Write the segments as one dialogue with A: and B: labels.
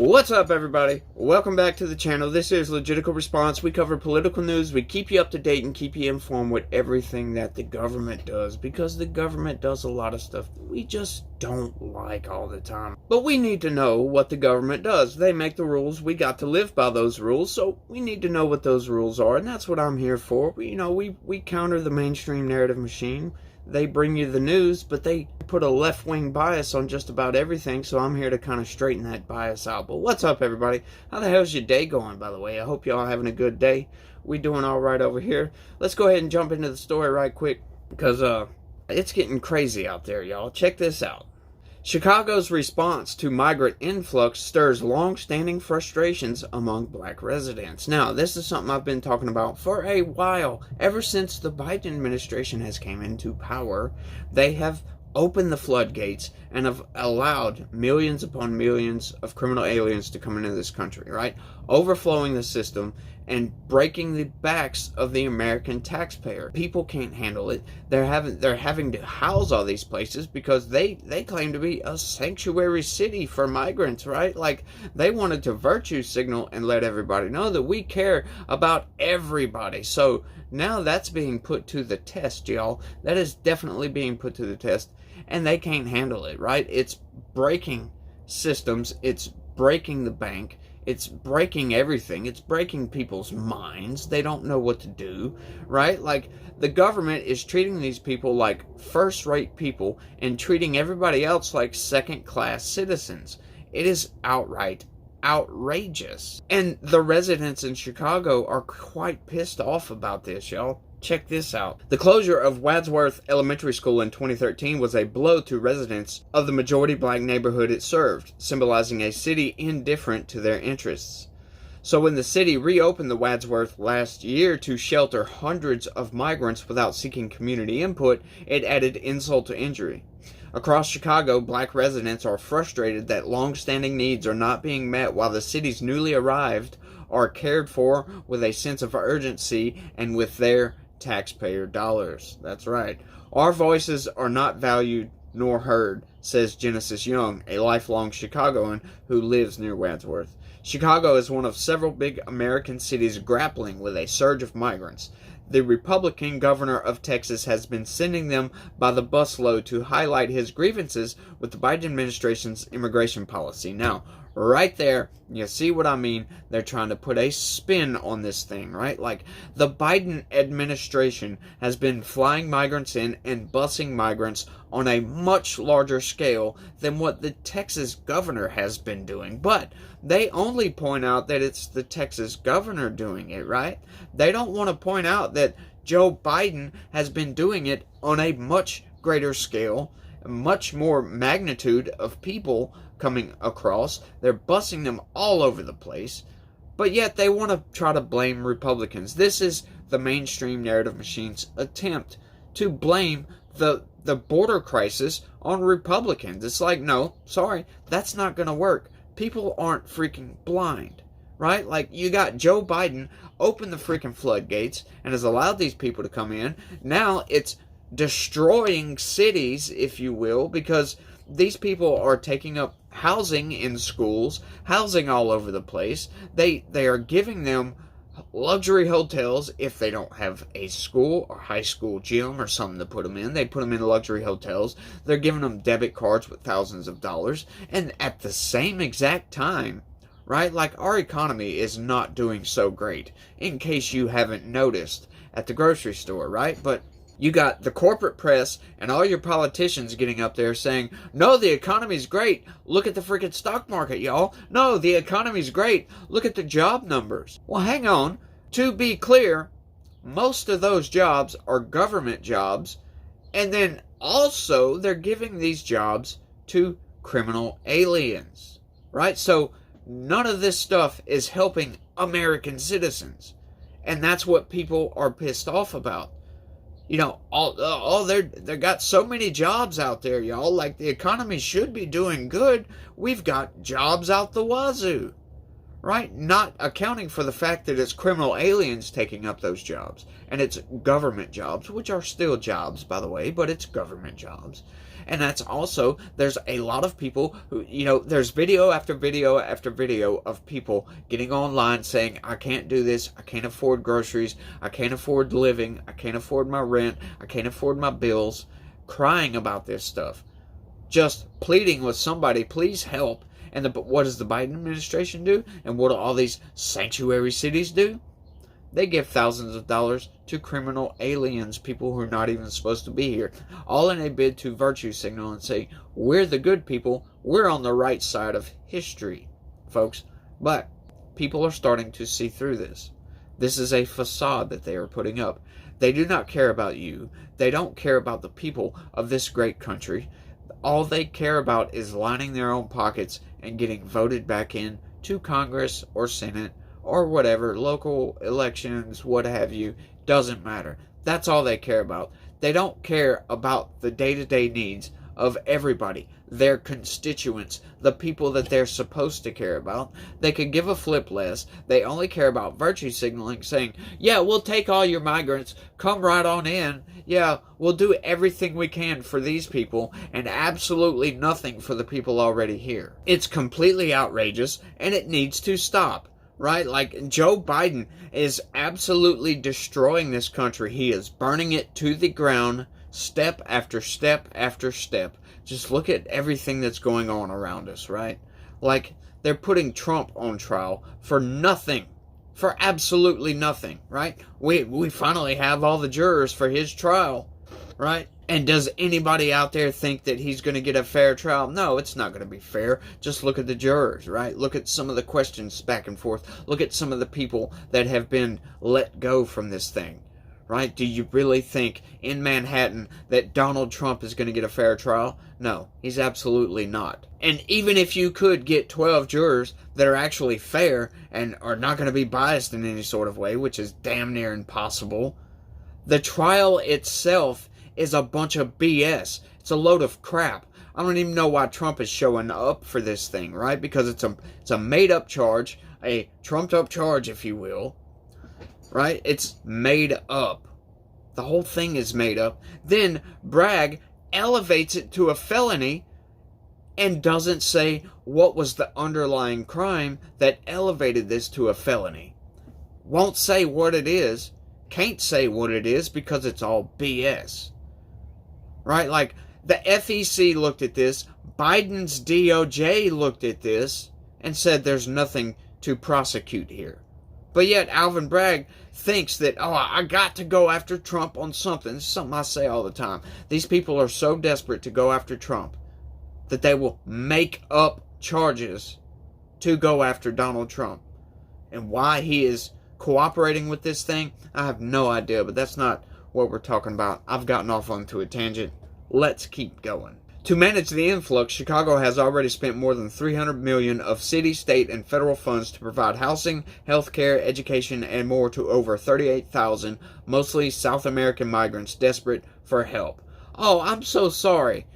A: What's up, everybody? Welcome back to the channel. This is Legitical Response. We cover political news. We keep you up to date and keep you informed with everything that the government does, because the government does a lot of stuff we just don't like all the time. But we need to know what the government does. They make the rules. We got to live by those rules, so we need to know what those rules are, and that's what I'm here for. We counter the mainstream narrative machine. They bring you the news, but they put a left-wing bias on just about everything, so I'm here to kind of straighten that bias out. But what's up, everybody? How the hell's your day going, by the way? I hope y'all having a good day. We doing all right over here. Let's go ahead and jump into the story right quick, because it's getting crazy out there, y'all. Check this out. Chicago's response to migrant influx stirs long-standing frustrations among black residents. Now, this is something I've been talking about for a while. Ever since the Biden administration has came into power, they have opened the floodgates and have allowed millions upon millions of criminal aliens to come into this country, right? Overflowing the system and breaking the backs of the American taxpayer. People can't handle it. They're having to house all these places because they claim to be a sanctuary city for migrants, right? Like, they wanted to virtue signal and let everybody know that we care about everybody. So now that's being put to the test, y'all. That is definitely being put to the test, and they can't handle it, right? It's breaking systems. It's breaking the bank. It's breaking everything. It's breaking people's minds. They don't know what to do, right? Like, the government is treating these people like first-rate people and treating everybody else like second-class citizens. It is outright outrageous. And the residents in Chicago are quite pissed off about this, y'all. Check this out. The closure of Wadsworth Elementary School in 2013 was a blow to residents of the majority black neighborhood it served, symbolizing a city indifferent to their interests. So when the city reopened the Wadsworth last year to shelter hundreds of migrants without seeking community input, it added insult to injury. Across Chicago, black residents are frustrated that long-standing needs are not being met, while the city's newly arrived are cared for with a sense of urgency and with their taxpayer dollars. That's right. Our voices are not valued nor heard, says Genesis Young, a lifelong Chicagoan who lives near Wadsworth. Chicago is one of several big American cities grappling with a surge of migrants. The Republican governor of Texas has been sending them by the busload to highlight his grievances with the Biden administration's immigration policy. Now, right there, you see what I mean? They're trying to put a spin on this thing, right? Like, the Biden administration has been flying migrants in and busing migrants on a much larger scale than what the Texas governor has been doing. But they only point out that it's the Texas governor doing it, right? They don't want to point out that Joe Biden has been doing it on a much greater scale, much more magnitude of people coming across. They're busing them all over the place, but yet they want to try to blame Republicans. This is the mainstream narrative machine's attempt to blame the border crisis on Republicans. It's like, no, sorry, that's not going to work. People aren't freaking blind, right? Like, you got Joe Biden open the freaking floodgates and has allowed these people to come in. Now it's destroying cities, if you will, because these people are taking up housing in schools, housing all over the place. They are giving them luxury hotels. If they don't have a school or high school gym or something to put them in, they put them in luxury hotels. They're giving them debit cards with thousands of dollars. And at the same exact time, right, like, our economy is not doing so great, in case you haven't noticed at the grocery store, right? But you got the corporate press and all your politicians getting up there saying, no, the economy's great. Look at the freaking stock market, y'all. No, the economy's great. Look at the job numbers. Well, hang on. To be clear, most of those jobs are government jobs. And then also they're giving these jobs to criminal aliens, right? So none of this stuff is helping American citizens. And that's what people are pissed off about. You know, they got so many jobs out there, y'all. Like, the economy should be doing good. We've got jobs out the wazoo, right? Not accounting for the fact that it's criminal aliens taking up those jobs. And it's government jobs, which are still jobs, by the way, but it's government jobs. And that's also, there's a lot of people who, there's video after video after video of people getting online saying, I can't do this, I can't afford groceries, I can't afford living, I can't afford my rent, I can't afford my bills, crying about this stuff. Just pleading with somebody, please help. And what does the Biden administration do? And what do all these sanctuary cities do? They give thousands of dollars to criminal aliens, people who are not even supposed to be here, all in a bid to virtue signal and say, we're the good people, we're on the right side of history, folks. But people are starting to see through this. This is a facade that they are putting up. They do not care about you. They don't care about the people of this great country. All they care about is lining their own pockets and getting voted back in to Congress or Senate or whatever, local elections, what have you, doesn't matter. That's all they care about. They don't care about the day-to-day needs of everybody, their constituents, the people that they're supposed to care about. They could give a flip less. They only care about virtue signaling, saying, yeah, we'll take all your migrants, come right on in. Yeah, we'll do everything we can for these people and absolutely nothing for the people already here. It's completely outrageous and it needs to stop. Right? Like, Joe Biden is absolutely destroying this country. He is burning it to the ground, step after step after step. Just look at everything that's going on around us, right? Like, they're putting Trump on trial for nothing. For absolutely nothing, right? We finally have all the jurors for his trial, right? And does anybody out there think that he's going to get a fair trial? No, it's not going to be fair. Just look at the jurors, right? Look at some of the questions back and forth. Look at some of the people that have been let go from this thing, right? Do you really think in Manhattan that Donald Trump is going to get a fair trial? No, he's absolutely not. And even if you could get 12 jurors that are actually fair and are not going to be biased in any sort of way, which is damn near impossible, the trial itself is a bunch of BS. It's a load of crap. I don't even know why Trump is showing up for this thing, right? Because it's a made-up charge, a trumped-up charge, if you will, right? It's made up. The whole thing is made up. Then Bragg elevates it to a felony and doesn't say what was the underlying crime that elevated this to a felony. Won't say what it is. Can't say what it is because it's all BS. Right? Like, the FEC looked at this, Biden's DOJ looked at this, and said there's nothing to prosecute here. But yet, Alvin Bragg thinks that, oh, I got to go after Trump on something. This is something I say all the time. These people are so desperate to go after Trump that they will make up charges to go after Donald Trump. And why he is cooperating with this thing, I have no idea, but that's not what we're talking about. I've gotten off onto a tangent. Let's keep going. To manage the influx, Chicago has already spent more than $300 million of city, state, and federal funds to provide housing, healthcare, education, and more to over 38,000, mostly South American migrants desperate for help. Oh, I'm so sorry.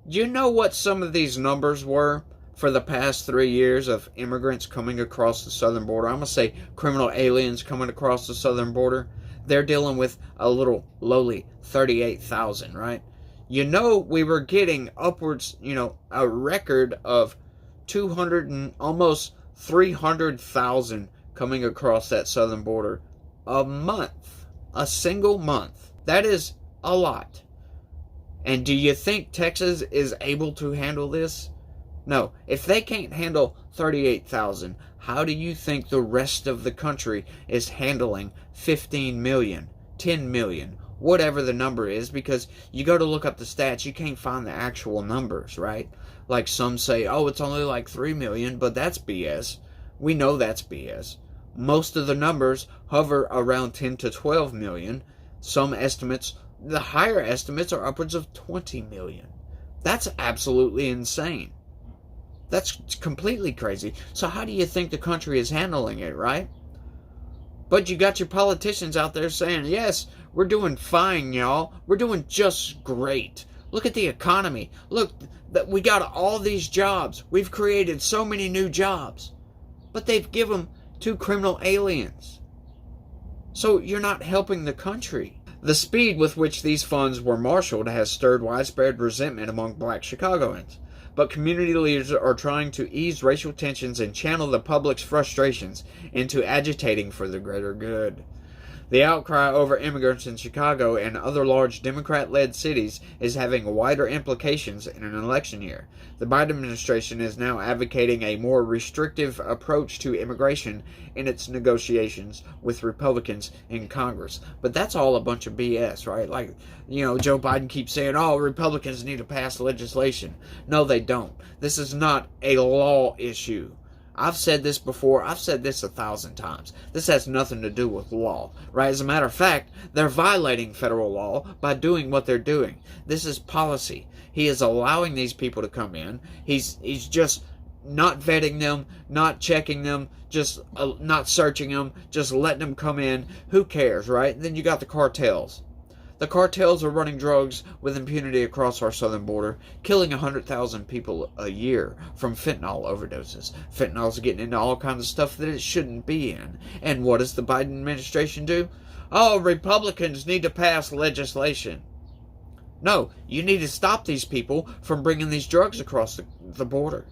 A: Do you know what some of these numbers were for the past 3 years of immigrants coming across the southern border? I'm going to say criminal aliens coming across the southern border. They're dealing with a little lowly 38,000, right? You know, we were getting upwards, a record of 200 and almost 300,000 coming across that southern border a month, a single month. That is a lot. And do you think Texas is able to handle this? No. If they can't handle 38,000, how do you think the rest of the country is handling 15 million, 10 million, whatever the number is? Because you go to look up the stats, you can't find the actual numbers, right? Like some say, oh, it's only like 3 million, but that's BS. We know that's BS. Most of the numbers hover around 10 to 12 million. Some estimates, the higher estimates, are upwards of 20 million. That's absolutely insane. That's completely crazy. So how do you think the country is handling it, right? But you got your politicians out there saying, yes, we're doing fine, y'all. We're doing just great. Look at the economy. Look, we got all these jobs. We've created so many new jobs. but they've given them to criminal aliens. So you're not helping the country. The speed with which these funds were marshaled has stirred widespread resentment among black Chicagoans. But community leaders are trying to ease racial tensions and channel the public's frustrations into agitating for the greater good. The outcry over immigrants in Chicago and other large Democrat-led cities is having wider implications in an election year. The Biden administration is now advocating a more restrictive approach to immigration in its negotiations with Republicans in Congress. But that's all a bunch of BS, right? Like, Joe Biden keeps saying, Republicans need to pass legislation. No, they don't. This is not a law issue. I've said this before. I've said this 1,000 times. This has nothing to do with law, right? As a matter of fact, they're violating federal law by doing what they're doing. This is policy. He is allowing these people to come in. He's just not vetting them, not checking them, just not searching them, just letting them come in. Who cares, right? And then you got the cartels. The cartels are running drugs with impunity across our southern border, killing 100,000 people a year from fentanyl overdoses. Fentanyl's getting into all kinds of stuff that it shouldn't be in. And what does the Biden administration do? Republicans need to pass legislation. No, you need to stop these people from bringing these drugs across the border.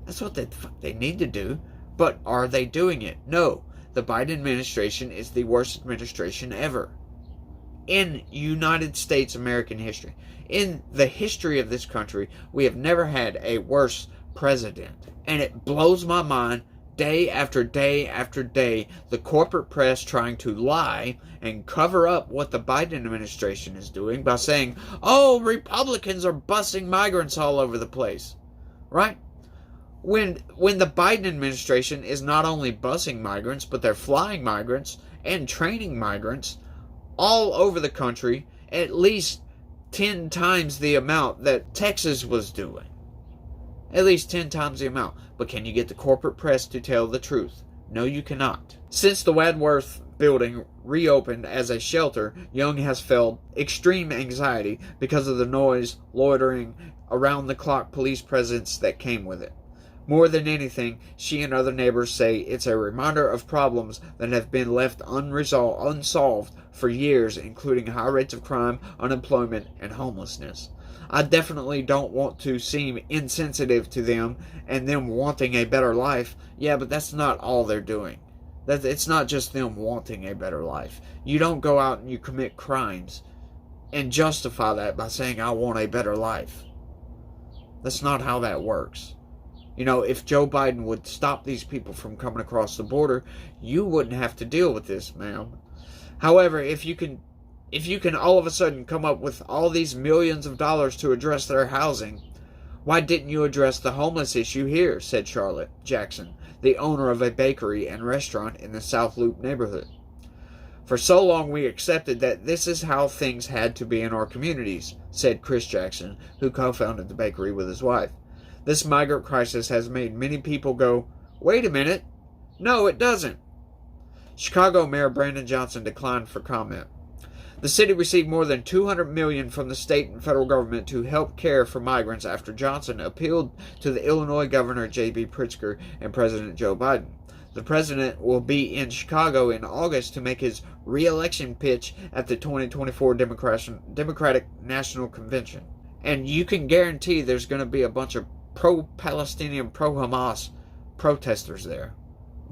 A: That's what they need to do. But are they doing it? No. The Biden administration is the worst administration ever. In United States American history. In the history of this country, we have never had a worse president. And it blows my mind day after day after day, the corporate press trying to lie and cover up what the Biden administration is doing by saying, Republicans are busing migrants all over the place. Right? When the Biden administration is not only busing migrants, but they're flying migrants and training migrants all over the country, at least 10 times the amount that Texas was doing. At least 10 times the amount. But can you get the corporate press to tell the truth? No, you cannot. Since the Wadworth building reopened as a shelter, Young has felt extreme anxiety because of the noise, loitering, around-the-clock police presence that came with it. More than anything, she and other neighbors say it's a reminder of problems that have been left unsolved for years, including high rates of crime, unemployment, and homelessness. I definitely don't want to seem insensitive to them and them wanting a better life. Yeah, but that's not all they're doing. It's not just them wanting a better life. You don't go out and you commit crimes and justify that by saying, I want a better life. That's not how that works. If Joe Biden would stop these people from coming across the border, you wouldn't have to deal with this, ma'am. However, if you can all of a sudden come up with all these millions of dollars to address their housing, why didn't you address the homeless issue here, said Charlotte Jackson, the owner of a bakery and restaurant in the South Loop neighborhood. For so long we accepted that this is how things had to be in our communities, said Chris Jackson, who co-founded the bakery with his wife. This migrant crisis has made many people go, wait a minute. No, it doesn't. Chicago Mayor Brandon Johnson declined for comment. The city received more than $200 million from the state and federal government to help care for migrants after Johnson appealed to the Illinois Governor J.B. Pritzker and President Joe Biden. The president will be in Chicago in August to make his re-election pitch at the 2024 Democratic National Convention. And you can guarantee there's going to be a bunch of pro-Palestinian, pro-Hamas protesters there.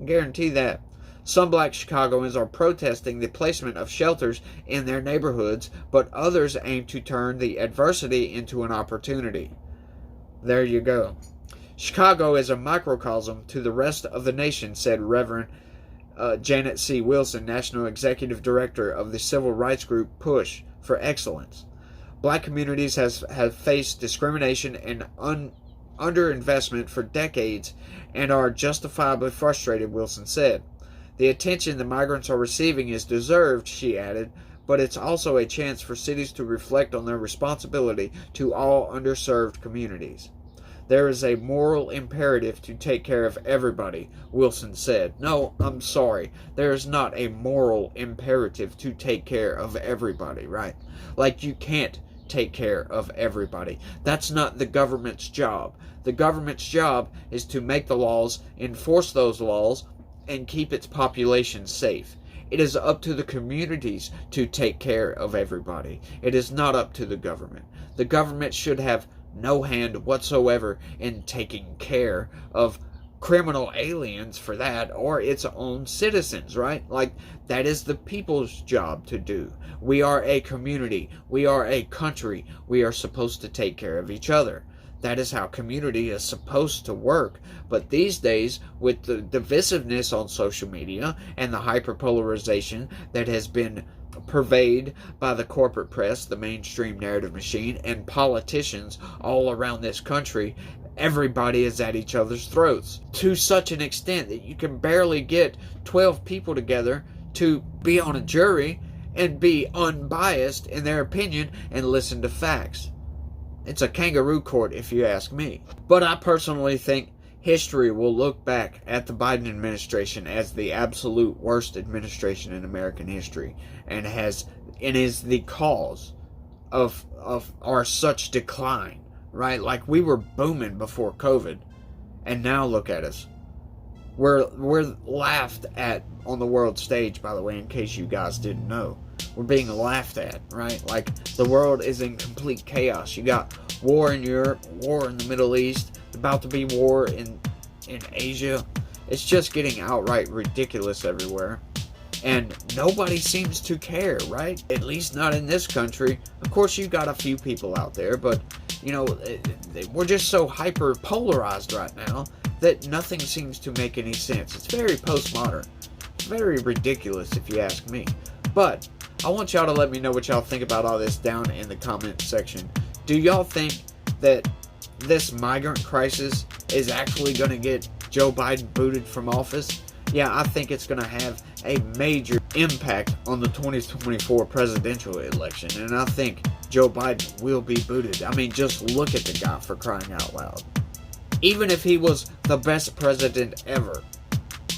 A: Guarantee that. Some black Chicagoans are protesting the placement of shelters in their neighborhoods, but others aim to turn the adversity into an opportunity. There you go. Chicago is a microcosm to the rest of the nation, said Reverend Janet C. Wilson, National Executive Director of the civil rights group Push for Excellence. Black communities have faced discrimination and underinvestment for decades and are justifiably frustrated, Wilson said. The attention the migrants are receiving is deserved, she added, but it's also a chance for cities to reflect on their responsibility to all underserved communities. There is a moral imperative to take care of everybody, Wilson said. No, I'm sorry. There is not a moral imperative to take care of everybody, right? Like you can't take care of everybody. That's not the government's job. The government's job is to make the laws, enforce those laws, and keep its population safe. It is up to the communities to take care of everybody. It is not up to the government. The government should have no hand whatsoever in taking care of criminal aliens for that, or its own citizens, right? Like, that is the people's job to do. We are a community. We are a country. We are supposed to take care of each other. That is how community is supposed to work. But these days, with the divisiveness on social media and the hyperpolarization that has been pervaded by the corporate press, the mainstream narrative machine, and politicians all around this country, everybody is at each other's throats to such an extent that you can barely get 12 people together to be on a jury and be unbiased in their opinion and listen to facts. It's a kangaroo court, if you ask me. But I personally think history will look back at the Biden administration as the absolute worst administration in American history, and is the cause of our such decline, right? Like, we were booming before COVID, and now look at us. We're laughed at on the world stage, by the way, in case you guys didn't know. We're being laughed at, right? Like, the world is in complete chaos. You got war in Europe, war in the Middle East, about to be war in Asia. It's just getting outright ridiculous everywhere. And nobody seems to care, right? At least not in this country. Of course, you got a few people out there, but, you know, we're just so hyper-polarized right now that nothing seems to make any sense. It's very postmodern. It's very ridiculous, if you ask me. But I want y'all to let me know what y'all think about all this down in the comment section. Do y'all think that this migrant crisis is actually going to get Joe Biden booted from office? Yeah, I think it's going to have a major impact on the 2024 presidential election. And I think Joe Biden will be booted. I mean, just look at the guy, for crying out loud. Even if he was the best president ever,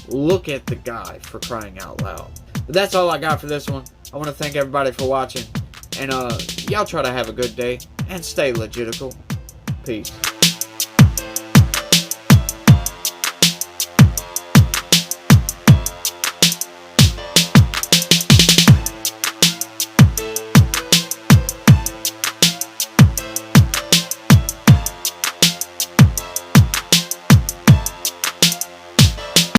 A: look at the guy, for crying out loud. But that's all I got for this one. I want to thank everybody for watching. And y'all try to have a good day and stay legitical. Peace.